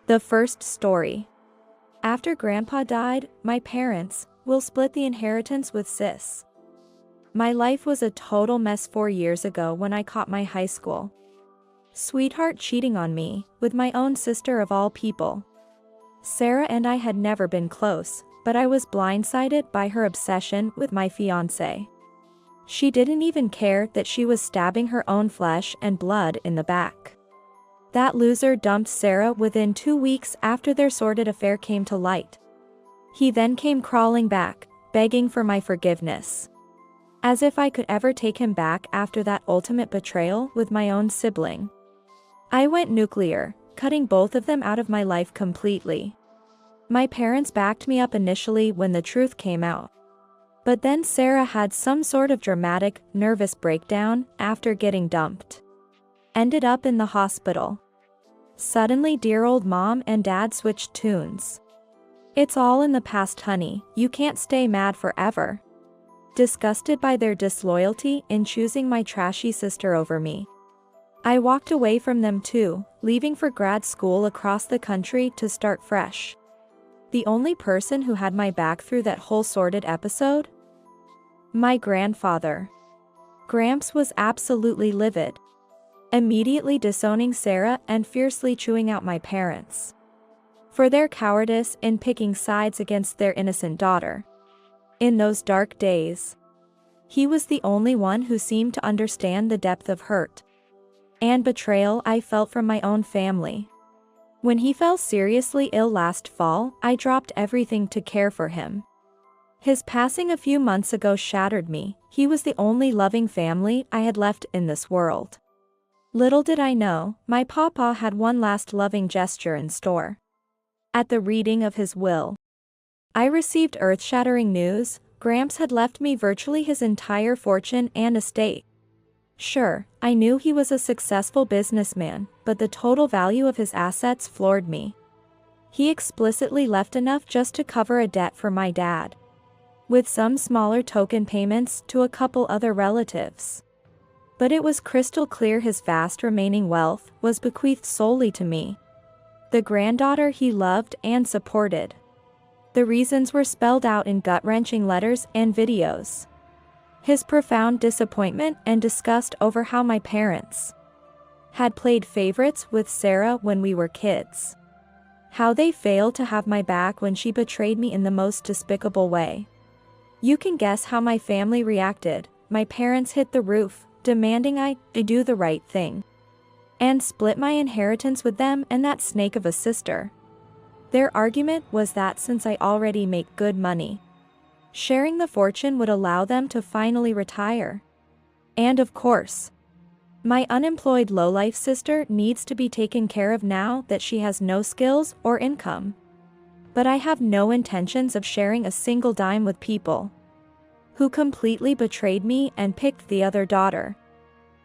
The first story. After Grandpa died, my parents will split the inheritance with Sis. My life was a total mess 4 years ago when I caught my high school sweetheart cheating on me with my own sister of all people. Sarah and I had never been close, but I was blindsided by her obsession with my fiancé. She didn't even care that she was stabbing her own flesh and blood in the back. That loser dumped Sarah within 2 weeks after their sordid affair came to light. He then came crawling back, begging for my forgiveness. As if I could ever take him back after that ultimate betrayal with my own sibling. I went nuclear, cutting both of them out of my life completely. My parents backed me up initially when the truth came out. But then Sarah had some sort of dramatic, nervous breakdown after getting dumped. Ended up in the hospital. Suddenly dear old mom and dad switched tunes. It's all in the past, honey, you can't stay mad forever. Disgusted by their disloyalty in choosing my trashy sister over me, I walked away from them too, leaving for grad school across the country to start fresh. The only person who had my back through that whole sordid episode? My grandfather. Gramps was absolutely livid. Immediately disowning Sarah and fiercely chewing out my parents for their cowardice in picking sides against their innocent daughter. In those dark days, he was the only one who seemed to understand the depth of hurt and betrayal I felt from my own family. When he fell seriously ill last fall, I dropped everything to care for him. His passing a few months ago shattered me. He was the only loving family I had left in this world. Little did I know, my papa had one last loving gesture in store. At the reading of his will, I received earth-shattering news. Gramps had left me virtually his entire fortune and estate. Sure, I knew he was a successful businessman, but the total value of his assets floored me. He explicitly left enough just to cover a debt for my dad, with some smaller token payments to a couple other relatives. But it was crystal clear his vast remaining wealth was bequeathed solely to me, the granddaughter he loved and supported. The reasons were spelled out in gut-wrenching letters and videos. His profound disappointment and disgust over how my parents had played favorites with Sarah when we were kids. How they failed to have my back when she betrayed me in the most despicable way. You can guess how my family reacted. My parents hit the roof, demanding I do the right thing and split my inheritance with them and that snake of a sister. Their argument was that since I already make good money, sharing the fortune would allow them to finally retire. And of course, my unemployed lowlife sister needs to be taken care of now that she has no skills or income. But I have no intentions of sharing a single dime with people who completely betrayed me and picked the other daughter.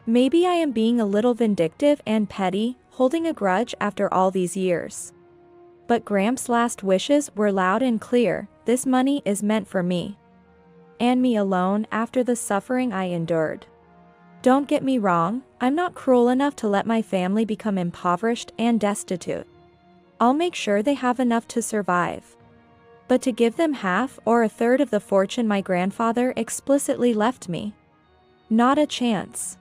Maybe I am being a little vindictive and petty, holding a grudge after all these years. But Gramps' last wishes were loud and clear. This money is meant for me. And me alone after the suffering I endured. Don't get me wrong, I'm not cruel enough to let my family become impoverished and destitute. I'll make sure they have enough to survive. But to give them half or a third of the fortune my grandfather explicitly left me? Not a chance.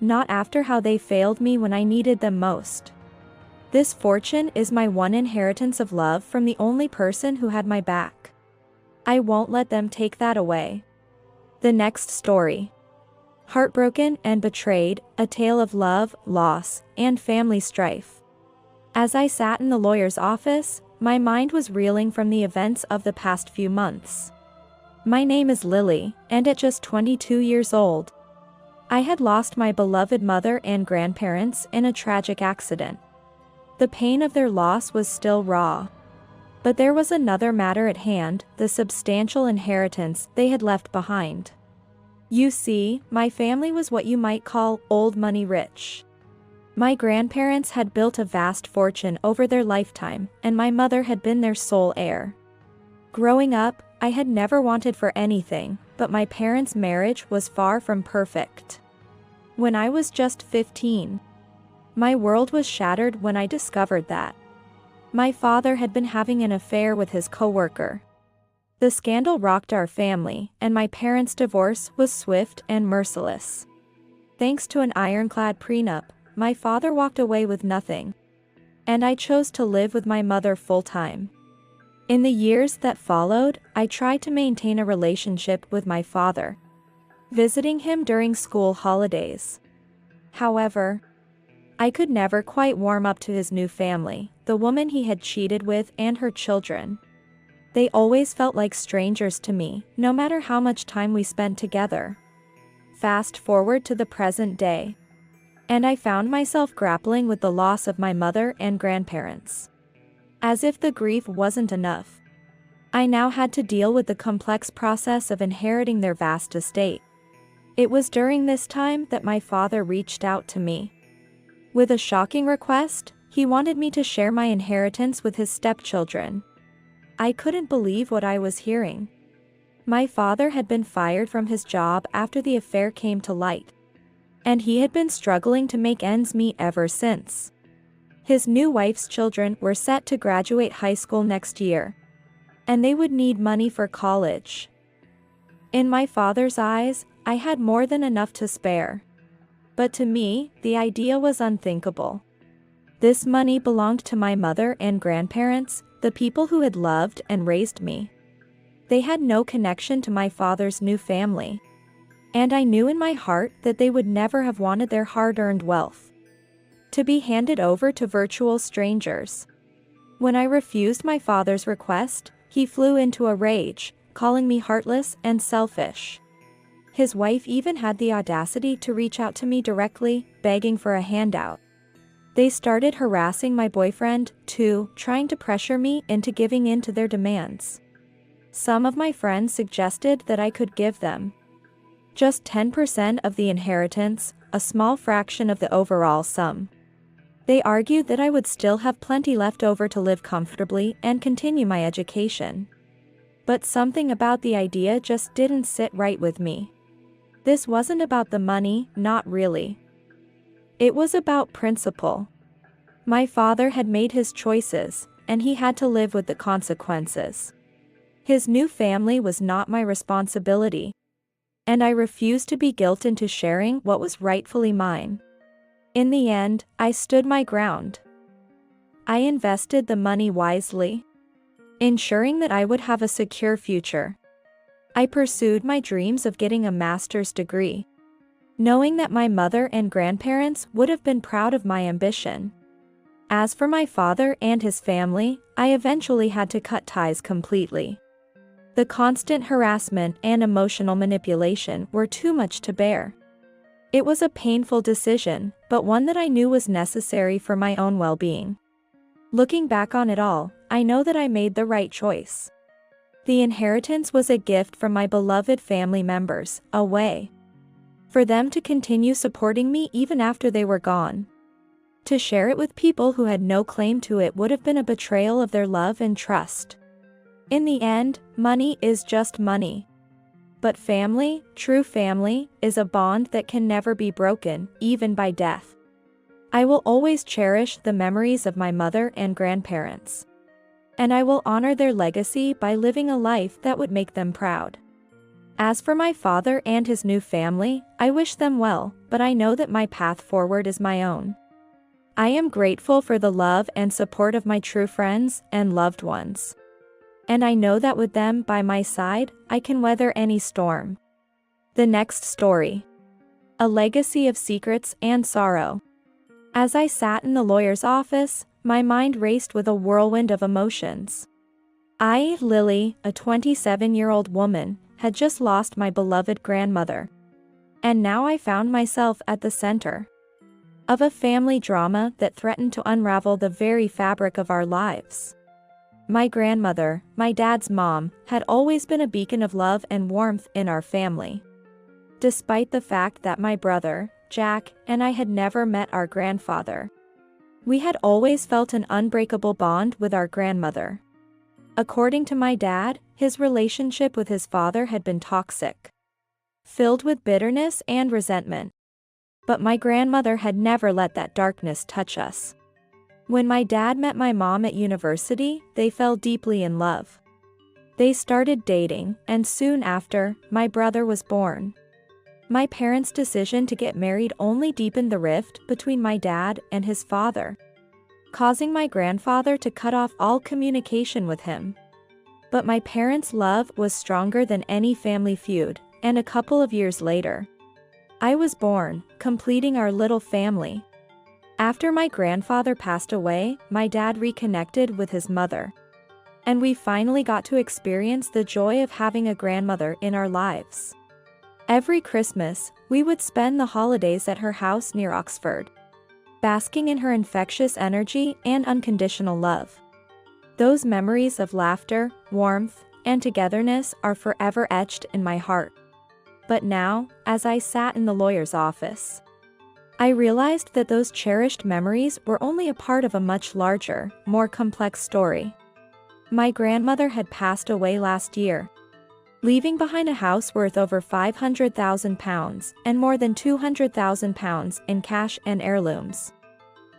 Not after how they failed me when I needed them most. This fortune is my one inheritance of love from the only person who had my back. I won't let them take that away. The next story. Heartbroken and betrayed, a tale of love, loss, and family strife. As I sat in the lawyer's office, my mind was reeling from the events of the past few months. My name is Lily, and at just 22 years old, I had lost my beloved mother and grandparents in a tragic accident. The pain of their loss was still raw. But there was another matter at hand, the substantial inheritance they had left behind. You see, my family was what you might call old money rich. My grandparents had built a vast fortune over their lifetime, and my mother had been their sole heir. Growing up, I had never wanted for anything, but my parents' marriage was far from perfect. When I was just 15, my world was shattered when I discovered that My father had been having an affair with his coworker. The scandal rocked our family, and my parents' divorce was swift and merciless. Thanks to an ironclad prenup, my father walked away with nothing, and I chose to live with my mother full-time. In the years that followed, I tried to maintain a relationship with my father, visiting him during school holidays. However, I could never quite warm up to his new family, the woman he had cheated with and her children. They always felt like strangers to me, no matter how much time we spent together. Fast forward to the present day, and I found myself grappling with the loss of my mother and grandparents. As if the grief wasn't enough, I now had to deal with the complex process of inheriting their vast estate. It was during this time that my father reached out to me. With a shocking request, he wanted me to share my inheritance with his stepchildren. I couldn't believe what I was hearing. My father had been fired from his job after the affair came to light, and he had been struggling to make ends meet ever since. His new wife's children were set to graduate high school next year, and they would need money for college. In my father's eyes, I had more than enough to spare. But to me, the idea was unthinkable. This money belonged to my mother and grandparents, the people who had loved and raised me. They had no connection to my father's new family, and I knew in my heart that they would never have wanted their hard-earned wealth to be handed over to virtual strangers. When I refused my father's request, he flew into a rage, calling me heartless and selfish. His wife even had the audacity to reach out to me directly, begging for a handout. They started harassing my boyfriend, too, trying to pressure me into giving in to their demands. Some of my friends suggested that I could give them just 10% of the inheritance, a small fraction of the overall sum. They argued that I would still have plenty left over to live comfortably and continue my education. But something about the idea just didn't sit right with me. This wasn't about the money, not really. It was about principle. My father had made his choices, and he had to live with the consequences. His new family was not my responsibility, and I refused to be guilted into sharing what was rightfully mine. In the end, I stood my ground. I invested the money wisely, ensuring that I would have a secure future. I pursued my dreams of getting a master's degree, knowing that my mother and grandparents would have been proud of my ambition. As for my father and his family, I eventually had to cut ties completely. The constant harassment and emotional manipulation were too much to bear. It was a painful decision, but one that I knew was necessary for my own well-being. Looking back on it all, I know that I made the right choice. The inheritance was a gift from my beloved family members, a way for them to continue supporting me even after they were gone. To share it with people who had no claim to it would have been a betrayal of their love and trust. In the end, money is just money. But family, true family, is a bond that can never be broken, even by death. I will always cherish the memories of my mother and grandparents, and I will honor their legacy by living a life that would make them proud. As for my father and his new family, I wish them well, but I know that my path forward is my own. I am grateful for the love and support of my true friends and loved ones. And I know that with them by my side, I can weather any storm. The next story. A legacy of secrets and sorrow. As I sat in the lawyer's office, my mind raced with a whirlwind of emotions. I, Lily, a 27-year-old woman, had just lost my beloved grandmother. And now I found myself at the center of a family drama that threatened to unravel the very fabric of our lives. My grandmother, my dad's mom, had always been a beacon of love and warmth in our family. Despite the fact that my brother, Jack, and I had never met our grandfather, we had always felt an unbreakable bond with our grandmother. According to my dad, his relationship with his father had been toxic, filled with bitterness and resentment. But my grandmother had never let that darkness touch us. When my dad met my mom at university, they fell deeply in love. They started dating, and soon after, my brother was born. My parents' decision to get married only deepened the rift between my dad and his father, causing my grandfather to cut off all communication with him. But my parents' love was stronger than any family feud, and a couple of years later, I was born, completing our little family. After my grandfather passed away, my dad reconnected with his mother, and we finally got to experience the joy of having a grandmother in our lives. Every Christmas, we would spend the holidays at her house near Oxford, basking in her infectious energy and unconditional love. Those memories of laughter, warmth, and togetherness are forever etched in my heart. But now, as I sat in the lawyer's office, I realized that those cherished memories were only a part of a much larger, more complex story. My grandmother had passed away last year, leaving behind a house worth over £500,000 and more than £200,000 in cash and heirlooms.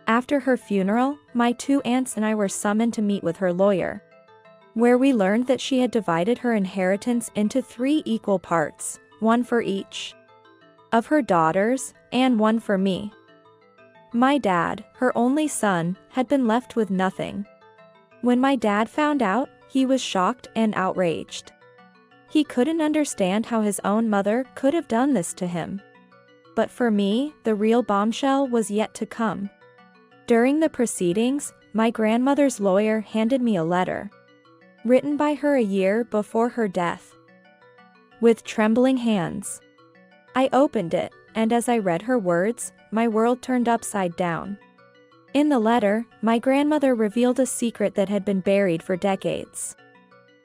After her funeral, my 2 aunts and I were summoned to meet with her lawyer, where we learned that she had divided her inheritance into 3 equal parts, 1 for each of her daughters, and 1 for me. My dad, her only son, had been left with nothing. When my dad found out, he was shocked and outraged. He couldn't understand how his own mother could have done this to him. But for me, the real bombshell was yet to come. During the proceedings, my grandmother's lawyer handed me a letter, written by her a year before her death. With trembling hands, I opened it, and as I read her words, my world turned upside down. In the letter, my grandmother revealed a secret that had been buried for decades.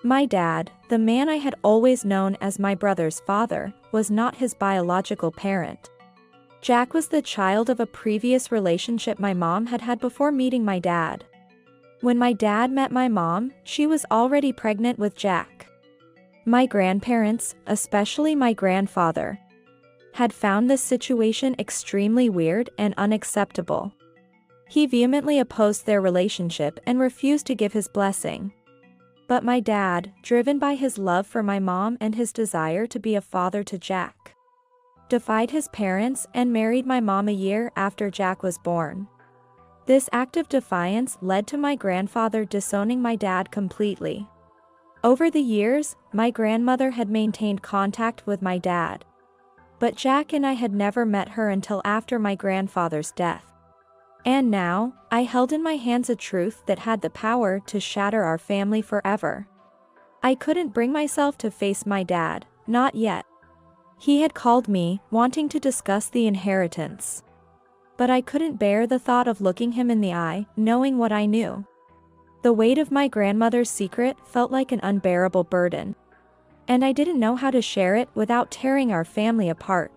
My dad, the man I had always known as my brother's father, was not his biological parent. Jack was the child of a previous relationship my mom had had before meeting my dad. When my dad met my mom, she was already pregnant with Jack. My grandparents, especially my grandfather, had found this situation extremely weird and unacceptable. He vehemently opposed their relationship and refused to give his blessing. But my dad, driven by his love for my mom and his desire to be a father to Jack, defied his parents and married my mom a year after Jack was born. This act of defiance led to my grandfather disowning my dad completely. Over the years, my grandmother had maintained contact with my dad, but Jack and I had never met her until after my grandfather's death. And now, I held in my hands a truth that had the power to shatter our family forever. I couldn't bring myself to face my dad, not yet. He had called me, wanting to discuss the inheritance. But I couldn't bear the thought of looking him in the eye, knowing what I knew. The weight of my grandmother's secret felt like an unbearable burden, and I didn't know how to share it without tearing our family apart.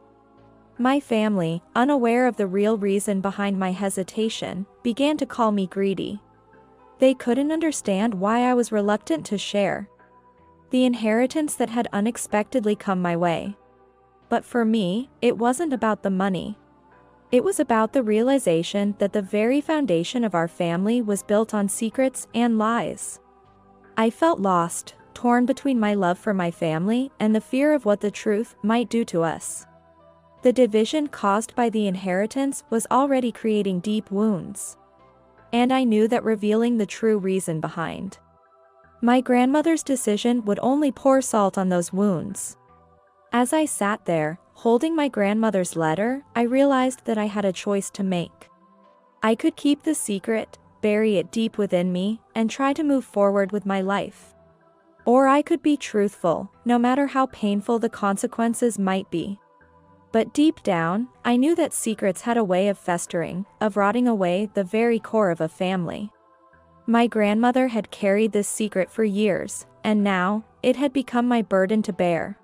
My family, unaware of the real reason behind my hesitation, began to call me greedy. They couldn't understand why I was reluctant to share the inheritance that had unexpectedly come my way. But for me, it wasn't about the money. It was about the realization that the very foundation of our family was built on secrets and lies. I felt lost, torn between my love for my family and the fear of what the truth might do to us. The division caused by the inheritance was already creating deep wounds, and I knew that revealing the true reason behind my grandmother's decision would only pour salt on those wounds. As I sat there, holding my grandmother's letter, I realized that I had a choice to make. I could keep the secret, bury it deep within me, and try to move forward with my life. Or I could be truthful, no matter how painful the consequences might be. But deep down, I knew that secrets had a way of festering, of rotting away the very core of a family. My grandmother had carried this secret for years, and now, it had become my burden to bear.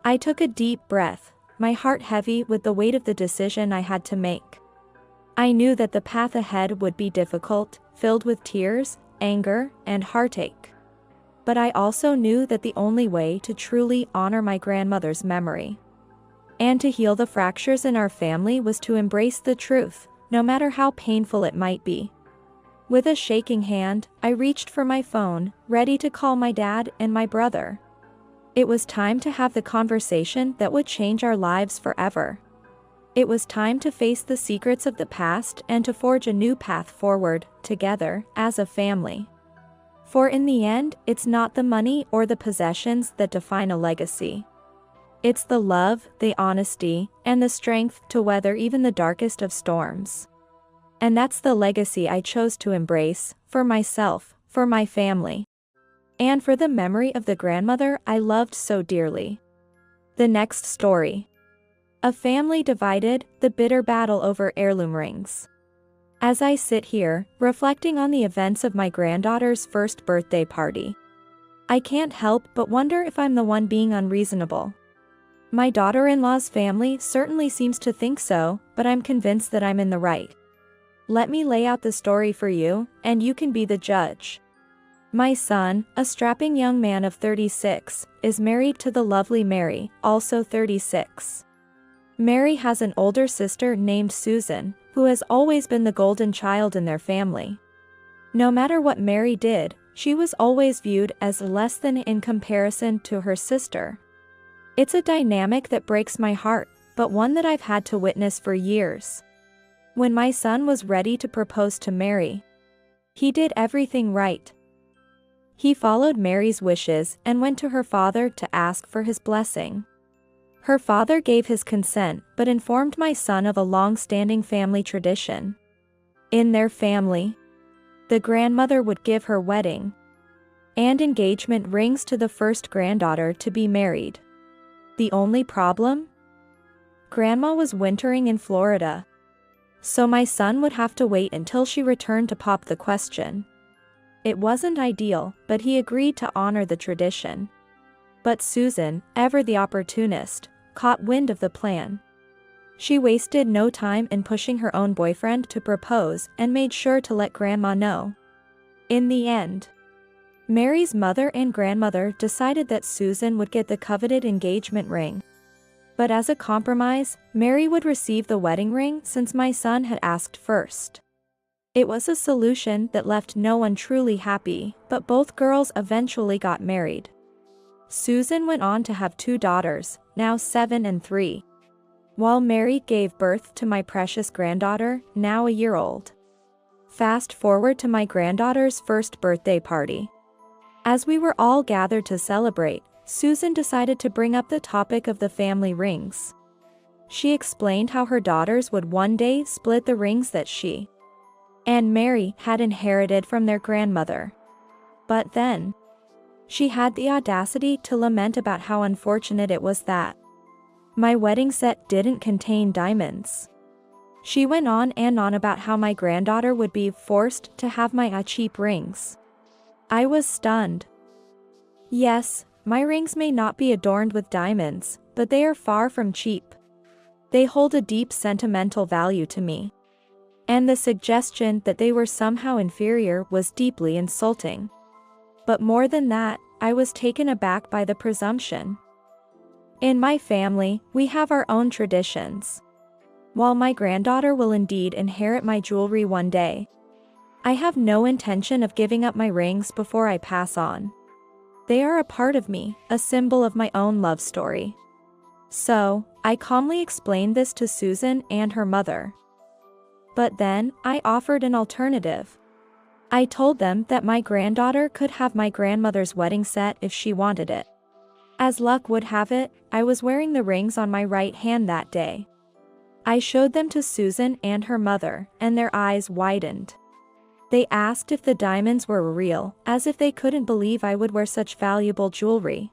I took a deep breath, my heart heavy with the weight of the decision I had to make. I knew that the path ahead would be difficult, filled with tears, anger, and heartache. But I also knew that the only way to truly honor my grandmother's memory and to heal the fractures in our family was to embrace the truth, no matter how painful it might be. With a shaking hand, I reached for my phone, ready to call my dad and my brother. It was time to have the conversation that would change our lives forever. It was time to face the secrets of the past and to forge a new path forward, together, as a family. For in the end, it's not the money or the possessions that define a legacy. It's the love, the honesty, and the strength to weather even the darkest of storms. And that's the legacy I chose to embrace, for myself, for my family, and for the memory of the grandmother I loved so dearly. The next story. A family divided, the bitter battle over heirloom rings. As I sit here, reflecting on the events of my granddaughter's first birthday party, I can't help but wonder if I'm the one being unreasonable. My daughter-in-law's family certainly seems to think so, but I'm convinced that I'm in the right. Let me lay out the story for you, and you can be the judge. My son, a strapping young man of 36, is married to the lovely Mary, also 36. Mary has an older sister named Susan, who has always been the golden child in their family. No matter what Mary did, she was always viewed as less than in comparison to her sister. It's a dynamic that breaks my heart, but one that I've had to witness for years. When my son was ready to propose to Mary, he did everything right. He followed Mary's wishes and went to her father to ask for his blessing. Her father gave his consent but informed my son of a long-standing family tradition. In their family, the grandmother would give her wedding and engagement rings to the first granddaughter to be married. The only problem? Grandma was wintering in Florida, so my son would have to wait until she returned to pop the question. It wasn't ideal, but he agreed to honor the tradition. But Susan, ever the opportunist, caught wind of the plan. She wasted no time in pushing her own boyfriend to propose and made sure to let Grandma know. In the end, Mary's mother and grandmother decided that Susan would get the coveted engagement ring. But as a compromise, Mary would receive the wedding ring since my son had asked first. It was a solution that left no one truly happy, but both girls eventually got married. Susan went on to have 2 daughters, now 7 and 3. While Mary gave birth to my precious granddaughter, now a year old. Fast forward to my granddaughter's first birthday party. As we were all gathered to celebrate, Susan decided to bring up the topic of the family rings. She explained how her daughters would one day split the rings that she and Mary had inherited from their grandmother. But then, she had the audacity to lament about how unfortunate it was that my wedding set didn't contain diamonds. She went on and on about how my granddaughter would be forced to have my cheap rings. I was stunned. Yes, my rings may not be adorned with diamonds, but they are far from cheap. They hold a deep sentimental value to me. And the suggestion that they were somehow inferior was deeply insulting. But more than that, I was taken aback by the presumption. In my family, we have our own traditions. While my granddaughter will indeed inherit my jewelry one day, I have no intention of giving up my rings before I pass on. They are a part of me, a symbol of my own love story. So, I calmly explained this to Susan and her mother. But then, I offered an alternative. I told them that my granddaughter could have my grandmother's wedding set if she wanted it. As luck would have it, I was wearing the rings on my right hand that day. I showed them to Susan and her mother, and their eyes widened. They asked if the diamonds were real, as if they couldn't believe I would wear such valuable jewelry.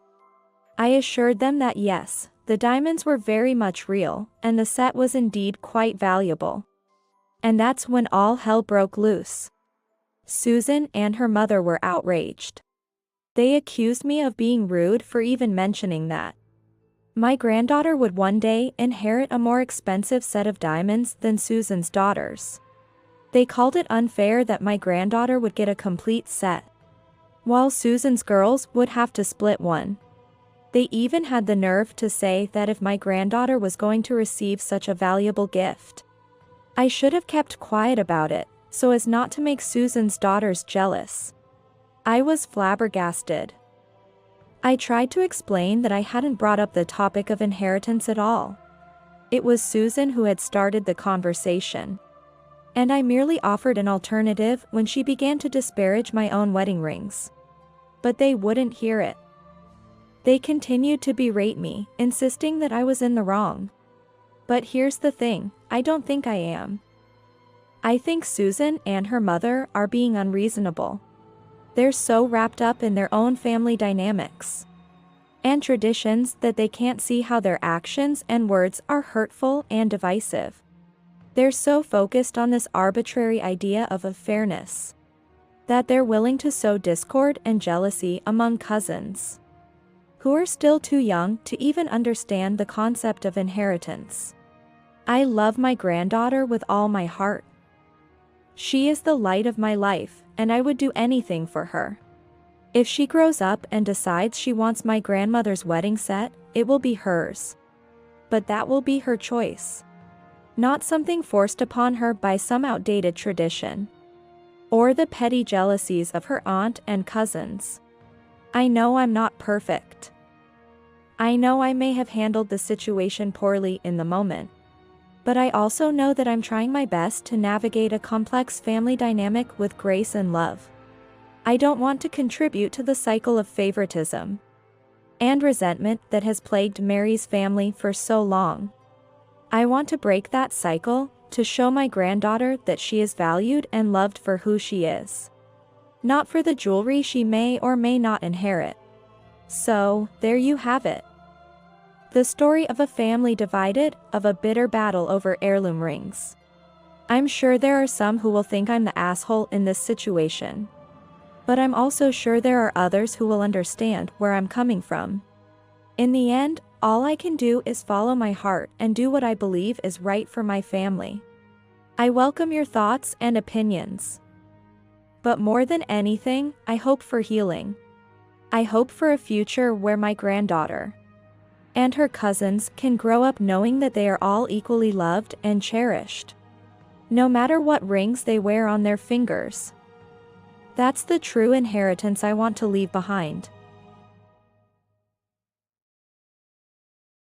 I assured them that yes, the diamonds were very much real, and the set was indeed quite valuable. And that's when all hell broke loose. Susan and her mother were outraged. They accused me of being rude for even mentioning that my granddaughter would one day inherit a more expensive set of diamonds than Susan's daughters. They called it unfair that my granddaughter would get a complete set, while Susan's girls would have to split one. They even had the nerve to say that if my granddaughter was going to receive such a valuable gift, I should have kept quiet about it, so as not to make Susan's daughters jealous. I was flabbergasted. I tried to explain that I hadn't brought up the topic of inheritance at all. It was Susan who had started the conversation. And I merely offered an alternative when she began to disparage my own wedding rings. But they wouldn't hear it. They continued to berate me, insisting that I was in the wrong. But here's the thing, I don't think I am. I think Susan and her mother are being unreasonable. They're so wrapped up in their own family dynamics and traditions that they can't see how their actions and words are hurtful and divisive. They're so focused on this arbitrary idea of fairness that they're willing to sow discord and jealousy among cousins who are still too young to even understand the concept of inheritance. I love my granddaughter with all my heart. She is the light of my life, and I would do anything for her. If she grows up and decides she wants my grandmother's wedding set, it will be hers. But that will be her choice. Not something forced upon her by some outdated tradition or the petty jealousies of her aunt and cousins. I know I'm not perfect. I know I may have handled the situation poorly in the moment. But I also know that I'm trying my best to navigate a complex family dynamic with grace and love. I don't want to contribute to the cycle of favoritism and resentment that has plagued Mary's family for so long. I want to break that cycle, to show my granddaughter that she is valued and loved for who she is, not for the jewelry she may or may not inherit. So, there you have it. The story of a family divided, of a bitter battle over heirloom rings. I'm sure there are some who will think I'm the asshole in this situation. But I'm also sure there are others who will understand where I'm coming from. In the end, all I can do is follow my heart and do what I believe is right for my family. I welcome your thoughts and opinions. But more than anything, I hope for healing. I hope for a future where my granddaughter and her cousins can grow up knowing that they are all equally loved and cherished, no matter what rings they wear on their fingers. That's the true inheritance I want to leave behind.